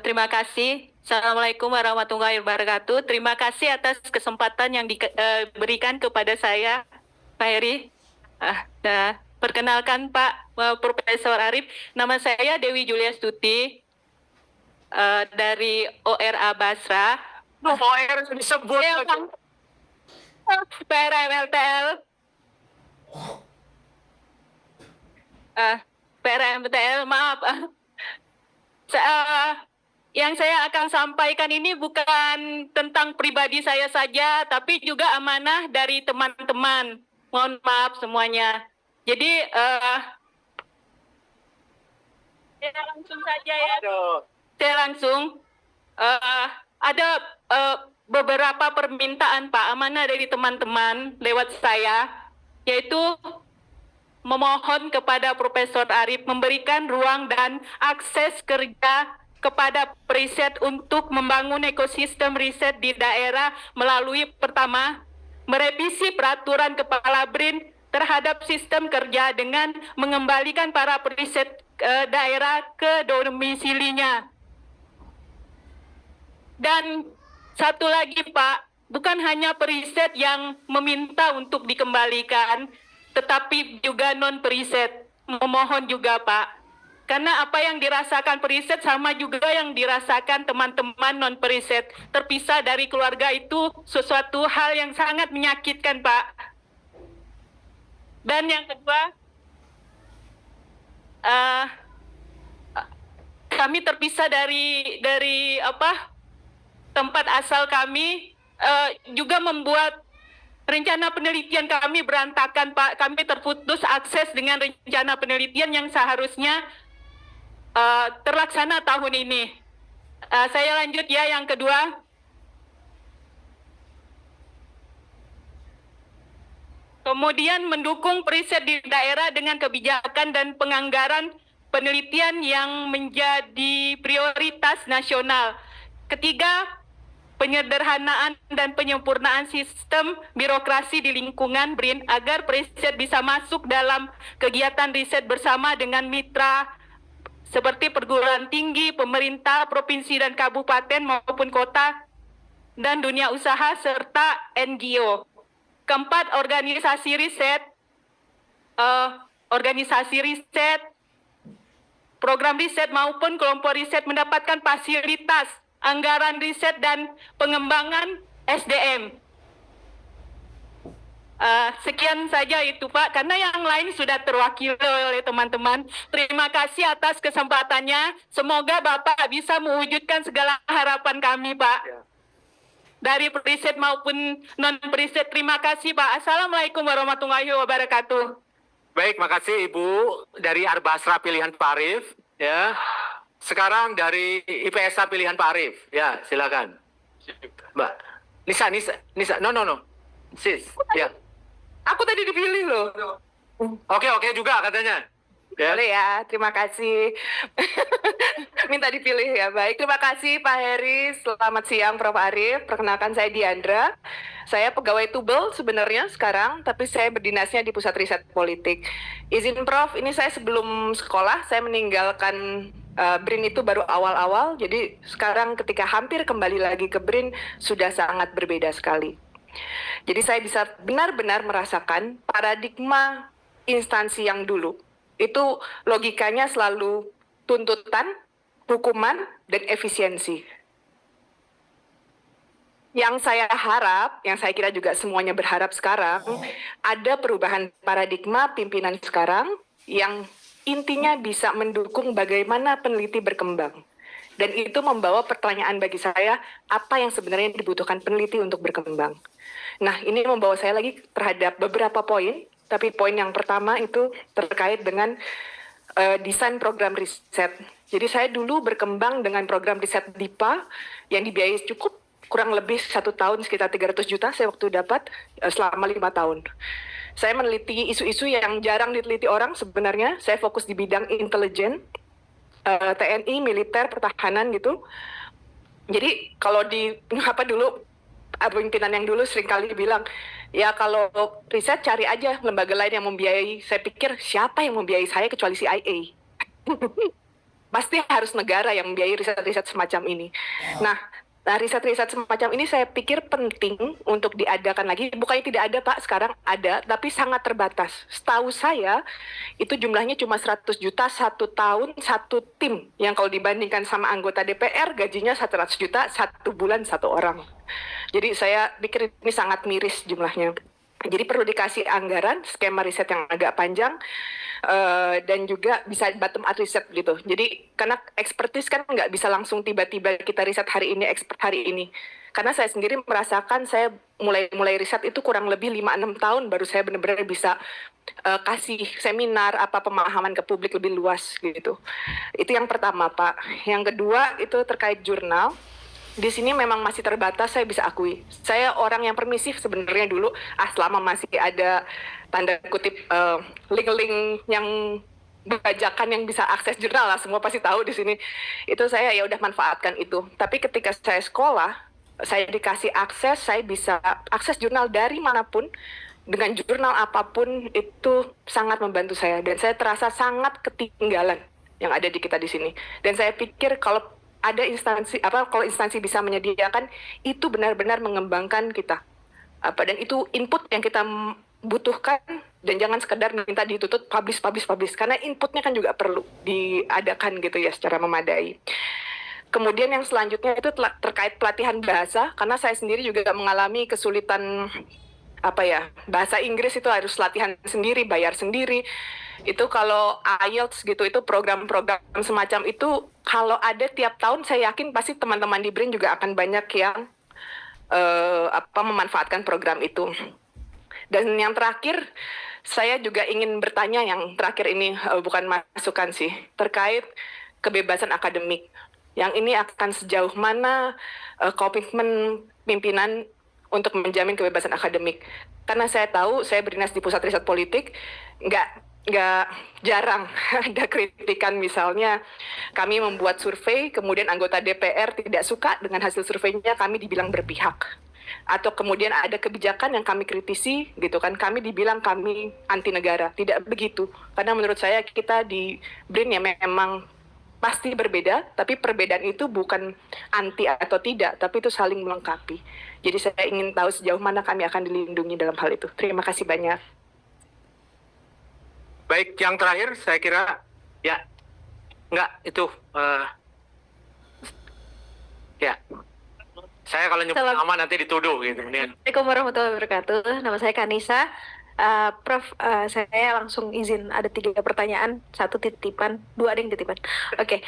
Terima kasih. Assalamualaikum warahmatullahi wabarakatuh. Terima kasih atas kesempatan yang diberikan kepada saya, Pak Heri. Perkenalkan Pak Profesor Arif, nama saya Dewi Julia Stuti dari ORA Basra. OR disebut lagi. PRMLTL. PRMLTL, maaf. Yang saya akan sampaikan ini bukan tentang pribadi saya saja, tapi juga amanah dari teman-teman. Mohon maaf semuanya. Jadi, saya langsung saja ya. Saya langsung. Ada beberapa permintaan Pak amanah dari teman-teman lewat saya, yaitu memohon kepada Profesor Arif memberikan ruang dan akses kerja kepada riset untuk membangun ekosistem riset di daerah melalui pertama, merevisi peraturan Kepala BRIN terhadap sistem kerja dengan mengembalikan para periset daerah ke domisilinya. Dan satu lagi Pak, bukan hanya periset yang meminta untuk dikembalikan, tetapi juga non-periset. Memohon juga Pak. Karena apa yang dirasakan periset sama juga yang dirasakan teman-teman non-periset. Terpisah dari keluarga itu sesuatu hal yang sangat menyakitkan Pak. Dan yang kedua, kami terpisah dari tempat asal kami, juga membuat rencana penelitian kami berantakan Pak. Kami terputus akses dengan rencana penelitian yang seharusnya terlaksana tahun ini. Saya lanjut ya, yang kedua. Kemudian mendukung periset di daerah dengan kebijakan dan penganggaran penelitian yang menjadi prioritas nasional. Ketiga, penyederhanaan dan penyempurnaan sistem birokrasi di lingkungan BRIN agar periset bisa masuk dalam kegiatan riset bersama dengan mitra seperti perguruan tinggi, pemerintah, provinsi dan kabupaten maupun kota, dan dunia usaha serta NGO. Keempat, organisasi riset, program riset maupun kelompok riset mendapatkan fasilitas, anggaran riset dan pengembangan SDM. Sekian saja itu Pak, karena yang lain sudah terwakili oleh teman-teman. Terima kasih atas kesempatannya. Semoga Bapak bisa mewujudkan segala harapan kami Pak. Dari periset maupun non-periset. Terima kasih Pak. Assalamualaikum warahmatullahi wabarakatuh. Baik, makasih Ibu dari Arbasra pilihan Pak Arif. Ya. Sekarang dari IPSA pilihan Pak Arif. Ya, silakan. Mbak. Nisa. No. Sis. Ya. Aku tadi dipilih loh. Oke juga katanya. Ya. Boleh ya, terima kasih. Minta dipilih ya, baik. Terima kasih Pak Heri, selamat siang Prof. Arif. Perkenalkan saya Diandra. Saya pegawai Tubel sebenarnya sekarang, tapi saya berdinasnya di Pusat Riset Politik. Izin Prof, ini saya sebelum sekolah, saya meninggalkan BRIN itu baru awal-awal, jadi sekarang ketika hampir kembali lagi ke BRIN, sudah sangat berbeda sekali. Jadi saya bisa benar-benar merasakan paradigma instansi yang dulu. Itu logikanya selalu tuntutan, hukuman, dan efisiensi. Yang saya harap, yang saya kira juga semuanya berharap sekarang, ada perubahan paradigma pimpinan sekarang yang intinya bisa mendukung bagaimana peneliti berkembang. Dan itu membawa pertanyaan bagi saya, apa yang sebenarnya dibutuhkan peneliti untuk berkembang. Nah, ini membawa saya lagi terhadap beberapa poin, tapi poin yang pertama itu terkait dengan desain program riset. Jadi saya dulu berkembang dengan program riset DIPA yang dibiayai cukup kurang lebih 1 tahun sekitar 300 juta saya waktu dapat selama 5 tahun. Saya meneliti isu-isu yang jarang diteliti orang sebenarnya. Saya fokus di bidang intelijen, TNI, militer, pertahanan gitu. Jadi kalau di dulu pimpinan yang dulu seringkali bilang, ya kalau riset cari aja lembaga lain yang membiayai. Saya pikir siapa yang membiayai saya kecuali CIA. pasti harus negara yang membiayai riset-riset semacam ini. Nah, riset-riset semacam ini saya pikir penting untuk diadakan lagi. Bukannya tidak ada, Pak, sekarang ada, tapi sangat terbatas. Setahu saya, itu jumlahnya cuma 100 juta satu tahun, satu tim. Yang kalau dibandingkan sama anggota DPR, gajinya 100 juta satu bulan satu orang. Jadi saya pikir ini sangat miris jumlahnya. Jadi perlu dikasih anggaran, skema riset yang agak panjang, dan juga bisa bottom up riset gitu. Jadi karena expertise kan nggak bisa langsung tiba-tiba kita riset hari ini, expert hari ini. Karena saya sendiri merasakan saya mulai riset itu kurang lebih 5-6 tahun baru saya benar-benar bisa kasih seminar apa pemahaman ke publik lebih luas gitu. Itu yang pertama, Pak. Yang kedua itu terkait jurnal. Di sini memang masih terbatas, saya bisa akui. Saya orang yang permisif sebenarnya dulu, selama masih ada tanda kutip link-link yang bajakan yang bisa akses jurnal lah, semua pasti tahu di sini. Itu saya ya udah manfaatkan itu. Tapi ketika saya sekolah, saya dikasih akses, saya bisa akses jurnal dari manapun, dengan jurnal apapun, itu sangat membantu saya. Dan saya terasa sangat ketinggalan yang ada di kita di sini. Dan saya pikir kalau ada instansi kalau instansi bisa menyediakan itu benar-benar mengembangkan kita dan itu input yang kita butuhkan dan jangan sekedar minta dituntut publish karena inputnya kan juga perlu diadakan gitu ya secara memadai. Kemudian yang selanjutnya itu terkait pelatihan bahasa, karena saya sendiri juga mengalami kesulitan bahasa Inggris itu harus latihan sendiri, bayar sendiri. Itu kalau IELTS gitu, itu program-program semacam itu kalau ada tiap tahun saya yakin pasti teman-teman di BRIN juga akan banyak yang memanfaatkan program itu. Dan yang terakhir saya juga ingin bertanya, yang terakhir ini bukan masukan sih, terkait kebebasan akademik. Yang ini akan sejauh mana komitmen pimpinan untuk menjamin kebebasan akademik. Karena saya tahu, saya berdinas di Pusat Riset Politik, nggak jarang ada kritikan, misalnya kami membuat survei, kemudian anggota DPR tidak suka dengan hasil surveinya, kami dibilang berpihak. Atau kemudian ada kebijakan yang kami kritisi, gitu kan, kami dibilang kami anti negara. Tidak begitu. Karena menurut saya kita di BRIN ya memang pasti berbeda, tapi perbedaan itu bukan anti atau tidak, tapi itu saling melengkapi. Jadi saya ingin tahu sejauh mana kami akan dilindungi dalam hal itu. Terima kasih banyak. Baik, yang terakhir saya kira ya enggak itu ya saya kalau nyebut nama nanti dituduh gitu. Assalamualaikum warahmatullahi wabarakatuh. Nama saya Kanisa. Prof, saya langsung izin ada 3 pertanyaan, 1 titipan, 2 ada yang titipan. Oke.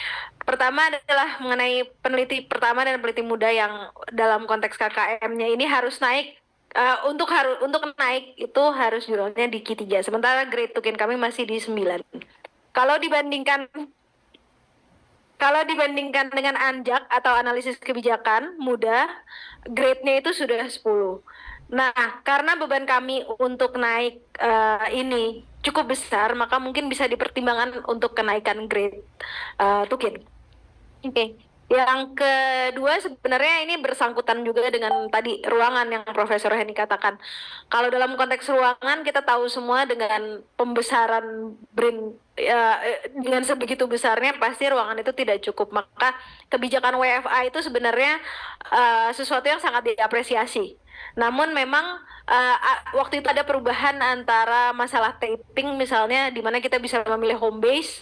Pertama adalah mengenai peneliti pertama dan peneliti muda yang dalam konteks KKM-nya ini harus naik. Untuk naik itu harus jurnalnya di Q3, sementara grade Tukin kami masih di 9. Kalau dibandingkan dengan Anjak atau analisis kebijakan muda, grade-nya itu sudah 10. Nah, karena beban kami untuk naik ini cukup besar, maka mungkin bisa dipertimbangkan untuk kenaikan grade Tukin. Oke. Yang kedua sebenarnya ini bersangkutan juga dengan tadi ruangan yang Profesor Heni katakan. Kalau dalam konteks ruangan kita tahu semua dengan pembesaran BRIN dengan sebegitu besarnya pasti ruangan itu tidak cukup. Maka kebijakan WFA itu sebenarnya sesuatu yang sangat diapresiasi. Namun memang waktu itu ada perubahan antara masalah taping misalnya, di mana kita bisa memilih home base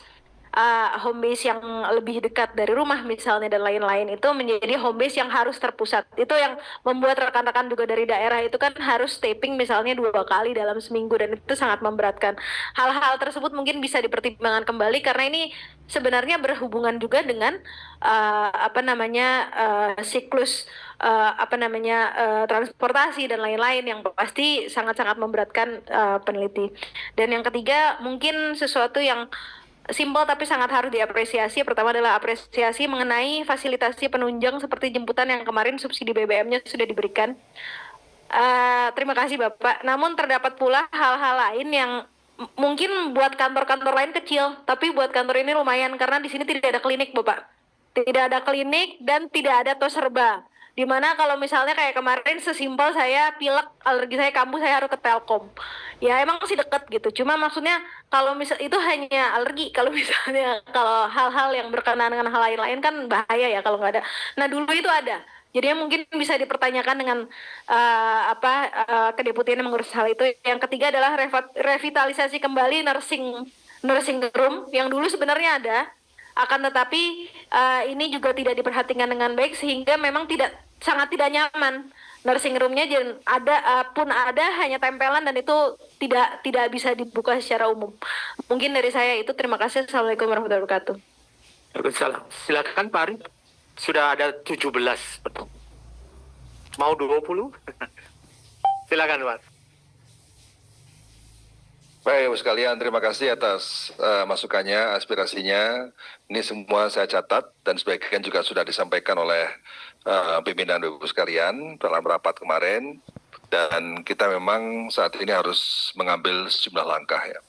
yang lebih dekat dari rumah misalnya dan lain-lain, itu menjadi home base yang harus terpusat. Itu yang membuat rekan-rekan juga dari daerah itu kan harus taping misalnya 2 kali dalam seminggu, dan itu sangat memberatkan. Hal-hal tersebut mungkin bisa dipertimbangkan kembali karena ini sebenarnya berhubungan juga dengan siklus transportasi dan lain-lain yang pasti sangat-sangat memberatkan peneliti. Dan yang ketiga mungkin sesuatu yang simpel tapi sangat harus diapresiasi. Pertama adalah apresiasi mengenai fasilitasi penunjang seperti jemputan yang kemarin subsidi BBM-nya sudah diberikan. Terima kasih Bapak. Namun terdapat pula hal-hal lain yang mungkin buat kantor-kantor lain kecil, tapi buat kantor ini lumayan karena di sini tidak ada klinik Bapak. Tidak ada klinik dan tidak ada tos herba. Dimana kalau misalnya kayak kemarin sesimpel saya pilek, alergi saya kambuh, saya harus ke Telkom. Ya emang sih deket gitu. Cuma maksudnya kalau misal itu hanya alergi. Kalau misalnya kalau hal-hal yang berkenaan dengan hal lain-lain kan bahaya ya kalau nggak ada. Nah dulu itu ada. Jadinya mungkin bisa dipertanyakan dengan kedeputian yang mengurus hal itu. Yang ketiga adalah revitalisasi kembali nursing room yang dulu sebenarnya ada, akan tetapi ini juga tidak diperhatikan dengan baik sehingga memang sangat tidak nyaman. Nursing roomnya pun ada hanya tempelan dan itu tidak bisa dibuka secara umum. Mungkin dari saya itu, terima kasih. Assalamualaikum warahmatullahi wabarakatuh. Waalaikumsalam. Silakan Pak Arif. Sudah ada 17. Mau 20? Silakan Pak. Baik, Ibu sekalian, terima kasih atas masukannya, aspirasinya. Ini semua saya catat dan sebagian juga sudah disampaikan oleh pimpinan Ibu sekalian dalam rapat kemarin. Dan kita memang saat ini harus mengambil sejumlah langkah ya.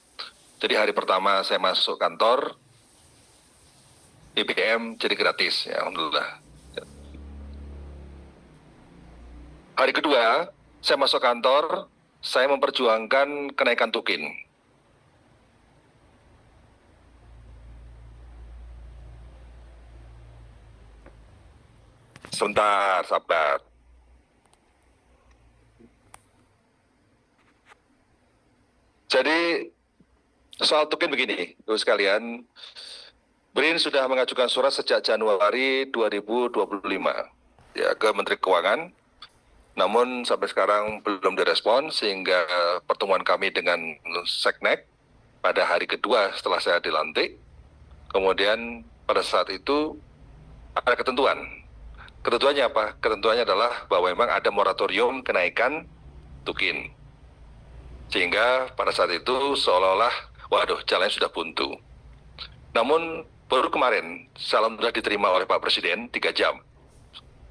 Jadi hari pertama saya masuk kantor, IPM jadi gratis, ya Alhamdulillah. Hari kedua, saya masuk kantor, saya memperjuangkan kenaikan tukin. Sebentar, sabar. Jadi, soal tukin begini, Ibu sekalian, BRIN sudah mengajukan surat sejak Januari 2025 ya, ke Menteri Keuangan. Namun sampai sekarang belum direspon sehingga pertemuan kami dengan Seknek pada hari kedua setelah saya dilantik. Kemudian pada saat itu ada ketentuan. Ketentuannya apa? Ketentuannya adalah bahwa memang ada moratorium kenaikan tukin. Sehingga pada saat itu seolah-olah waduh jalannya sudah buntu. Namun baru kemarin, alhamdulillah diterima oleh Pak Presiden 3 jam.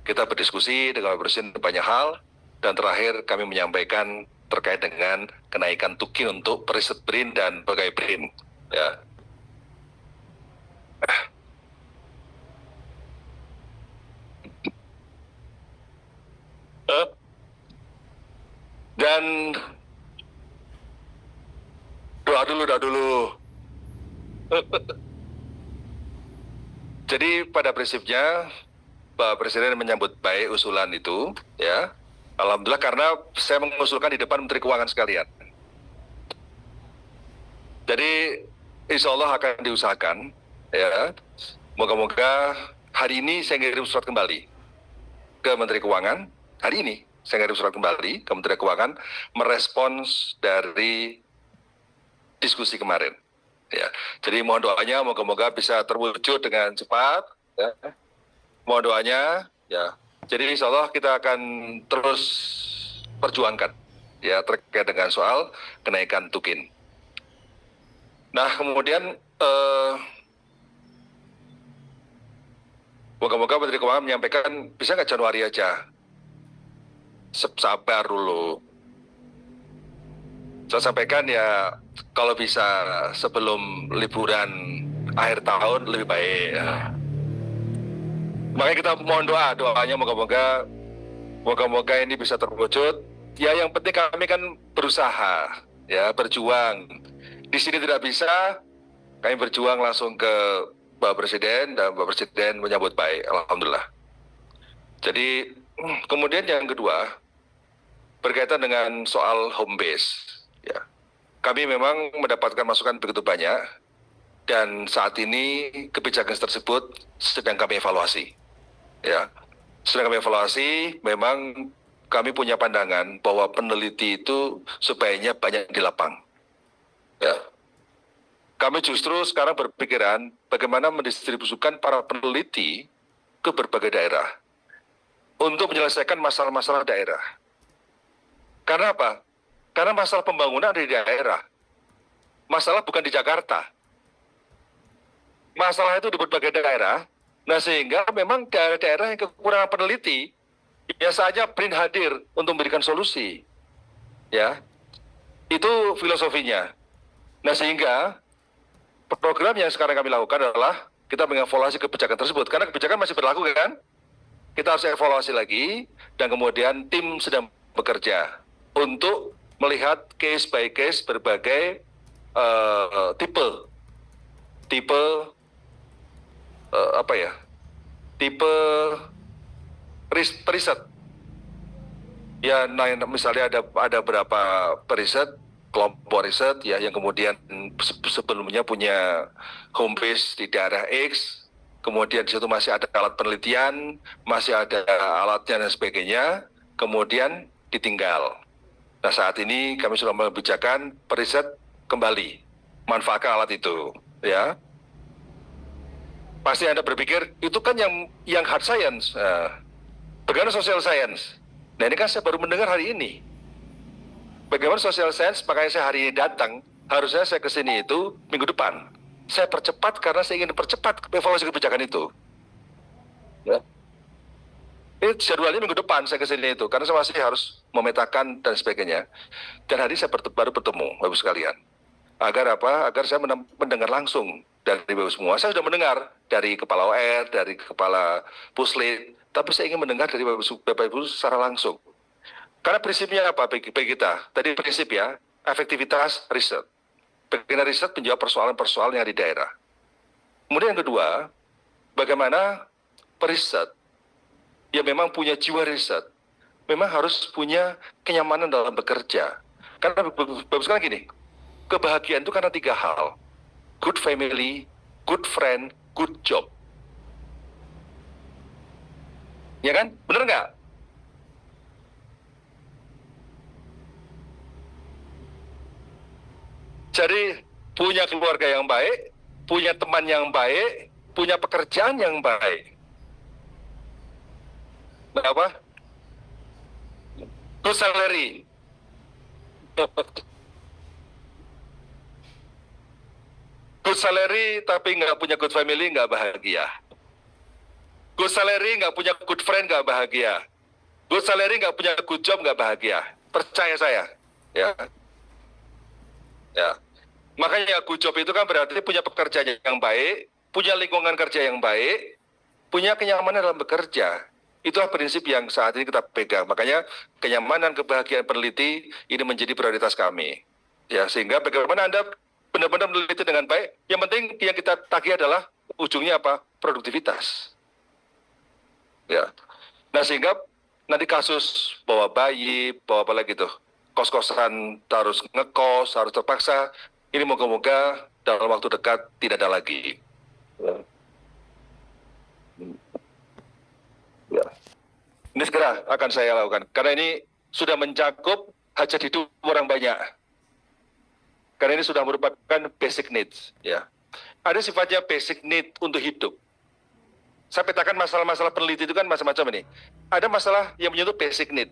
Kita berdiskusi dengan Pak Presiden banyak hal, dan terakhir kami menyampaikan terkait dengan kenaikan tukin untuk periset BRIN dan pegawai BRIN. Ya. Dan doa dulu. Jadi pada prinsipnya Pak Presiden menyambut baik usulan itu, ya. Alhamdulillah karena saya mengusulkan di depan Menteri Keuangan sekalian. Jadi insya Allah akan diusahakan, ya. Moga-moga hari ini saya ngirim surat kembali ke Menteri Keuangan. Hari ini saya ngirim surat kembali ke Menteri Keuangan merespons dari diskusi kemarin. Ya, jadi mohon doanya, moga-moga bisa terwujud dengan cepat. Ya. Mohon doanya, ya. Jadi insya Allah kita akan terus perjuangkan, ya, terkait dengan soal kenaikan tukin. Nah, kemudian moga-moga Menteri Keuangan menyampaikan bisa nggak Januari aja? Sabar dulu. Saya sampaikan ya kalau bisa sebelum liburan akhir tahun lebih baik. Ya. Makanya kita mohon doanya moga-moga ini bisa terwujud. Ya yang penting kami kan berusaha, ya berjuang. Di sini tidak bisa, kami berjuang langsung ke Bapak Presiden dan Bapak Presiden menyambut baik. Alhamdulillah. Jadi kemudian yang kedua berkaitan dengan soal home base. Ya, kami memang mendapatkan masukan begitu banyak dan saat ini kebijakan tersebut sedang kami evaluasi. Ya, sedang kami evaluasi. Memang kami punya pandangan bahwa peneliti itu sebaiknya banyak di lapang. Ya, kami justru sekarang berpikiran bagaimana mendistribusikan para peneliti ke berbagai daerah untuk menyelesaikan masalah-masalah daerah. Karena apa? Karena masalah pembangunan ada di daerah. Masalah bukan di Jakarta. Masalah itu di berbagai daerah. Nah sehingga memang daerah-daerah yang kekurangan peneliti, biasanya BRIN hadir untuk memberikan solusi. Ya, itu filosofinya. Nah sehingga program yang sekarang kami lakukan adalah kita mengevaluasi kebijakan tersebut. Karena kebijakan masih berlaku kan? kita harus evaluasi lagi, dan kemudian tim sedang bekerja untuk melihat case by case berbagai tipe apa ya, tipe riset. Ya, nah, misalnya ada berapa periset, kelompok riset ya yang kemudian sebelumnya punya home base di daerah X, kemudian di situ masih ada alat penelitian, masih ada alatnya dan sebagainya, kemudian ditinggal. Nah, saat ini kami sudah membicarakan periset kembali, manfaatkan alat itu, ya. Pasti Anda berpikir itu kan yang hard science, bagaimana social science? Nah, ini kan saya baru mendengar hari ini. Bagaimana social science, makanya saya hari ini datang, harusnya saya ke sini itu minggu depan. Saya percepat karena saya ingin percepat evaluasi kebijakan itu. Ya. Ini jadwalnya minggu depan saya ke sini itu, karena saya masih harus memetakan dan sebagainya. Dan hari ini saya baru bertemu, Bapak sekalian. Agar apa? Agar saya mendengar langsung dari Bapak semua. Saya sudah mendengar dari Kepala OR, dari Kepala Puslit, tapi saya ingin mendengar dari Bapak Ibu secara langsung. Karena prinsipnya apa bagi kita? Tadi prinsip ya, efektivitas riset. Bagaimana riset menjawab persoalan-persoalan yang ada di daerah. Kemudian yang kedua, bagaimana periset yang memang punya jiwa riset, memang harus punya kenyamanan dalam bekerja. Karena bagus sekali gini, kebahagiaan itu karena 3 hal. Good family, good friend, good job. Ya kan? Bener nggak? Jadi punya keluarga yang baik, punya teman yang baik, punya pekerjaan yang baik. Apa? Good salary. Good salary tapi nggak punya good family, nggak bahagia. Good salary nggak punya good friend, nggak bahagia. Good salary nggak punya good job, nggak bahagia. Percaya saya, ya. Ya. Makanya good job itu kan berarti punya pekerjaan yang baik, punya lingkungan kerja yang baik, punya kenyamanan dalam bekerja. Itulah prinsip yang saat ini kita pegang. Makanya kenyamanan, kebahagiaan peneliti ini menjadi prioritas kami. Ya, sehingga bagaimana Anda benar-benar meneliti dengan baik, yang penting yang kita tagih adalah ujungnya apa? Produktivitas. Ya. Nah, sehingga nanti kasus bawa bayi, bawa apa lagi tuh, kos-kosan harus ngekos, harus terpaksa, ini moga-moga dalam waktu dekat tidak ada lagi. Ya. Ini segera akan saya lakukan, karena ini sudah mencakup hajat hidup orang banyak. Karena ini sudah merupakan basic needs. Ya. Ada sifatnya basic need untuk hidup. Saya petakan masalah-masalah peneliti itu kan macam-macam ini. Ada masalah yang menyentuh basic need.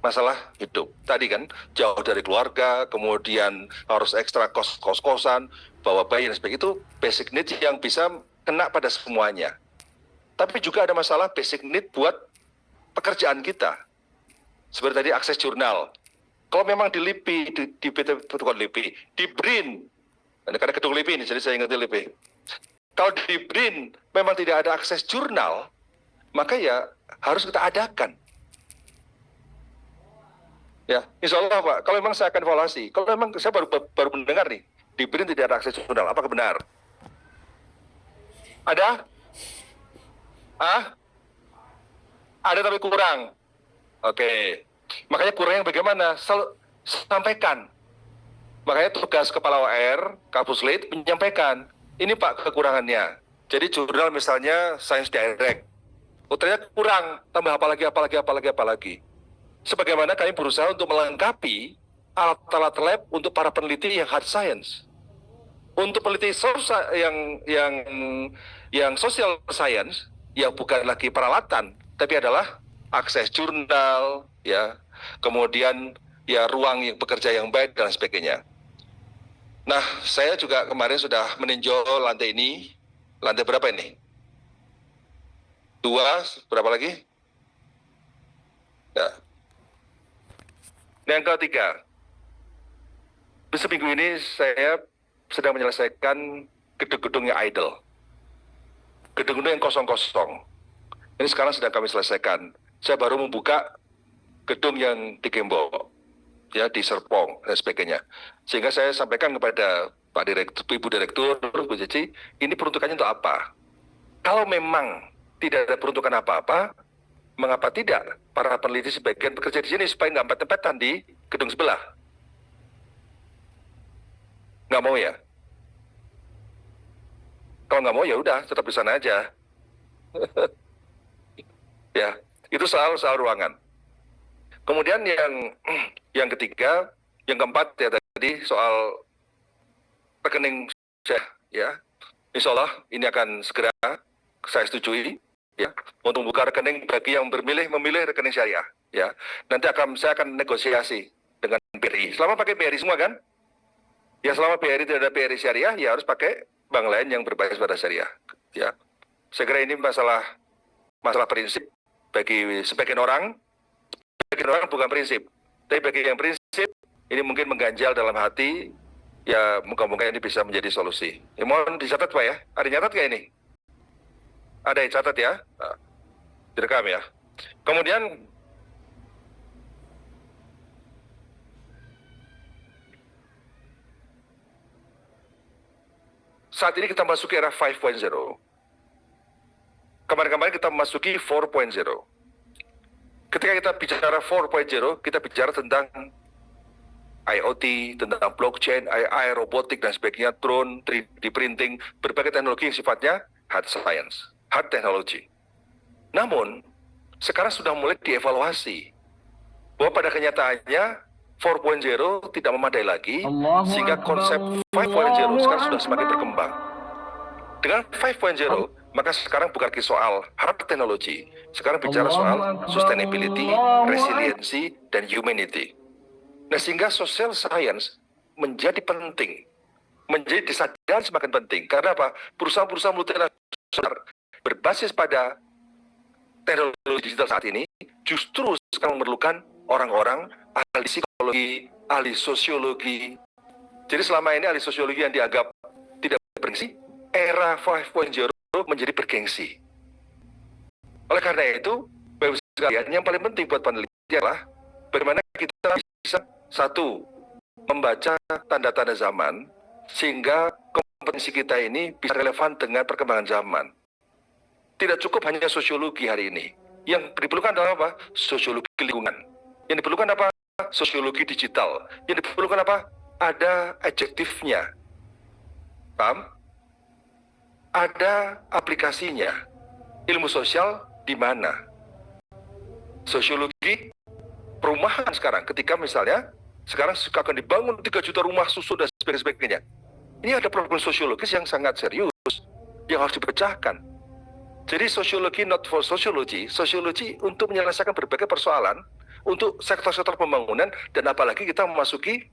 Masalah hidup. Tadi kan jauh dari keluarga, kemudian harus ekstra kos-kosan, bawa bayi dan sebagainya. Itu basic need yang bisa kena pada semuanya. Tapi juga ada masalah basic need buat pekerjaan kita. Seperti tadi akses jurnal. Kalau memang di LIPI, di BRIN, karena gedung LIPI ini, jadi saya ingat LIPI. Kalau di BRIN memang tidak ada akses jurnal, maka ya harus kita adakan. Ya, insya Allah Pak, kalau memang saya akan evaluasi. Kalau memang saya baru mendengar nih, di BRIN tidak ada akses jurnal, apakah benar? Ada? Ada tapi kurang. Oke. Makanya kurangnya bagaimana? Sampaikan. Makanya tugas Kepala OR, Kapuslit menyampaikan, ini Pak kekurangannya. Jadi jurnal misalnya Science Direct, ternyata kurang, tambah apa lagi. Sebagaimana kami berusaha untuk melengkapi alat-alat lab untuk para peneliti yang hard science. Untuk peneliti yang social science, yang bukan lagi peralatan, tapi adalah akses jurnal, ya, kemudian ya ruang yang bekerja yang baik dan sebagainya. Nah, saya juga kemarin sudah meninjau lantai ini. Lantai berapa ini? 2, berapa lagi? Ya. Yang ketiga, seminggu ini saya sedang menyelesaikan gedung-gedung yang idle. Gedung-gedung yang kosong-kosong. Ini sekarang sedang kami selesaikan. Saya baru membuka gedung yang di Gembok, ya di Serpong dan sebagainya. Sehingga saya sampaikan kepada Pak Direktur, Ibu Direktur, Bu Cici, ini peruntukannya untuk apa? Kalau memang tidak ada peruntukan apa-apa, mengapa tidak para peneliti sebagian bekerja di sini supaya nggak empet-empetan di gedung sebelah? Nggak mau ya? Kalau nggak mau ya udah, tetap di sana aja. Ya, itu soal ruangan. Kemudian yang ketiga, yang keempat ya tadi soal rekening ya. Insya Allah ini akan segera saya setujui ya untuk membuka rekening bagi yang memilih rekening syariah ya. Nanti saya akan negosiasi dengan BRI. Selama pakai BRI semua kan? Ya selama BRI tidak ada BRI syariah ya harus pakai bank lain yang berbasis pada syariah ya. Saya kira ini masalah prinsip bagi sebagian orang bukan prinsip. Tapi bagi yang prinsip, ini mungkin mengganjal dalam hati, ya moga-moga ini bisa menjadi solusi. Ya, mohon dicatat Pak ya. Ada nyatat nggak ini? Ada yang catat ya? Nah, direkam ya. Kemudian, saat ini kita masuk era 5.0. Kemarin-kemarin kita memasuki 4.0. Ketika kita bicara 4.0, kita bicara tentang IoT, tentang blockchain, AI, robotik, dan sebagainya, drone, 3D printing, berbagai teknologi yang sifatnya hard science, hard technology. Namun, sekarang sudah mulai dievaluasi bahwa pada kenyataannya 4.0 tidak memadai lagi, sehingga konsep 5.0 sekarang sudah semakin berkembang. Dengan 5.0, maka sekarang bukan lagi soal hard technology, sekarang bicara soal sustainability, resiliency, dan humanity. Nah, sehingga social science menjadi penting, menjadi disadari semakin penting. Karena apa? Perusahaan-perusahaan multinasional berbasis pada teknologi digital saat ini justru sekarang memerlukan orang-orang ahli psikologi, ahli sosiologi. Jadi selama ini ahli sosiologi yang dianggap tidak bergengsi, era 5.0 menjadi bergengsi. Oleh karena itu, Bapak Ibu sekalian, yang paling penting buat peneliti adalah bagaimana kita bisa satu, membaca tanda-tanda zaman sehingga kompetensi kita ini bisa relevan dengan perkembangan zaman. Tidak cukup hanya sosiologi hari ini. Yang diperlukan adalah apa? Sosiologi lingkungan. Yang diperlukan apa? Sosiologi digital. Yang diperlukan apa? Ada adjektifnya. Paham? Ada aplikasinya. Ilmu sosial di mana? Sosiologi perumahan sekarang, ketika misalnya sekarang akan dibangun 3 juta rumah susun dan sebagainya. Ini ada problem sosiologis yang sangat serius yang harus dipecahkan. Jadi sosiologi not for sociology, sosiologi untuk menyelesaikan berbagai persoalan untuk sektor-sektor pembangunan, dan apalagi kita memasuki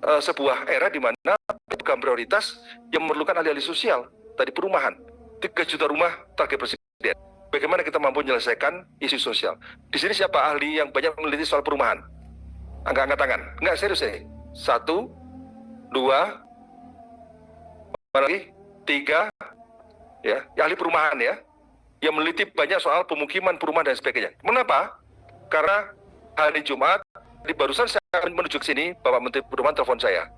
sebuah era di mana bukan prioritas yang memerlukan ahli-ahli sosial. Tadi perumahan, 3 juta rumah target presiden. Bagaimana kita mampu menyelesaikan isu sosial? Di sini siapa ahli yang banyak meneliti soal perumahan? Angkat tangan. Enggak, serius ini. 1, 2, mana lagi? 3, ya, ahli perumahan ya, yang meneliti banyak soal pemukiman, perumahan dan sebagainya. Mengapa? Karena hari Jumat, di barusan saya akan menuju ke sini, Bapak Menteri Perumahan telepon saya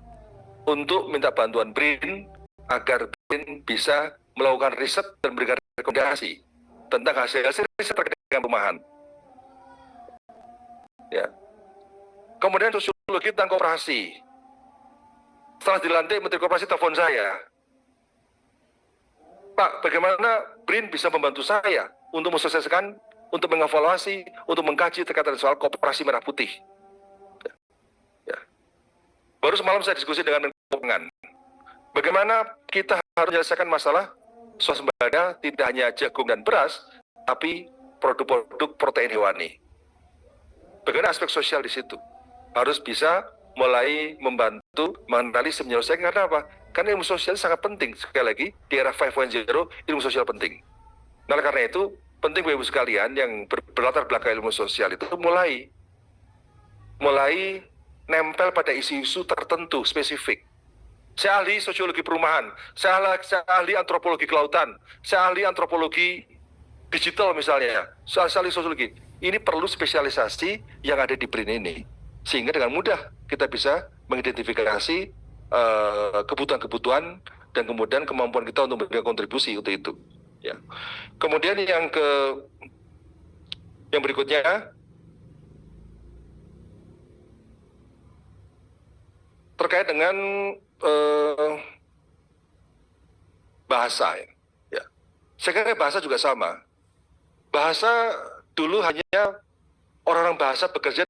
untuk minta bantuan BRIN agar BRIN bisa melakukan riset dan memberikan rekomendasi tentang hasil-hasil riset terkait dengan perumahan. Ya. Kemudian sosiologi tentang koperasi. Setelah dilantik, Menteri Koperasi telepon saya, Pak, bagaimana BRIN bisa membantu saya untuk mensukseskan, untuk mengevaluasi, untuk mengkaji terkait dengan soal koperasi merah putih. Ya. Baru semalam saya diskusi dengan Menko Keuangan. Bagaimana kita harus menyelesaikan masalah swasembada tidak hanya jagung dan beras, tapi produk-produk protein hewani. Bagaimana aspek sosial di situ? Harus bisa mulai membantu menganalisis, menyelesaikan. Karena apa? Karena ilmu sosial sangat penting. Sekali lagi, di era 5.0, ilmu sosial penting. Nah, karena itu, penting Bapak Ibu sekalian yang berlatar belakang ilmu sosial itu mulai nempel pada isu-isu tertentu, spesifik. Saya ahli sosiologi perumahan, saya ahli antropologi kelautan, saya ahli antropologi digital misalnya, saling sosiologi. Ini perlu spesialisasi yang ada di BRIN ini. Sehingga dengan mudah kita bisa mengidentifikasi kebutuhan-kebutuhan dan kemudian kemampuan kita untuk memberikan kontribusi untuk itu. Ya. Kemudian yang berikutnya terkait dengan bahasa. Ya. Saya kira bahasa juga sama. Bahasa dulu hanya orang-orang bahasa bekerja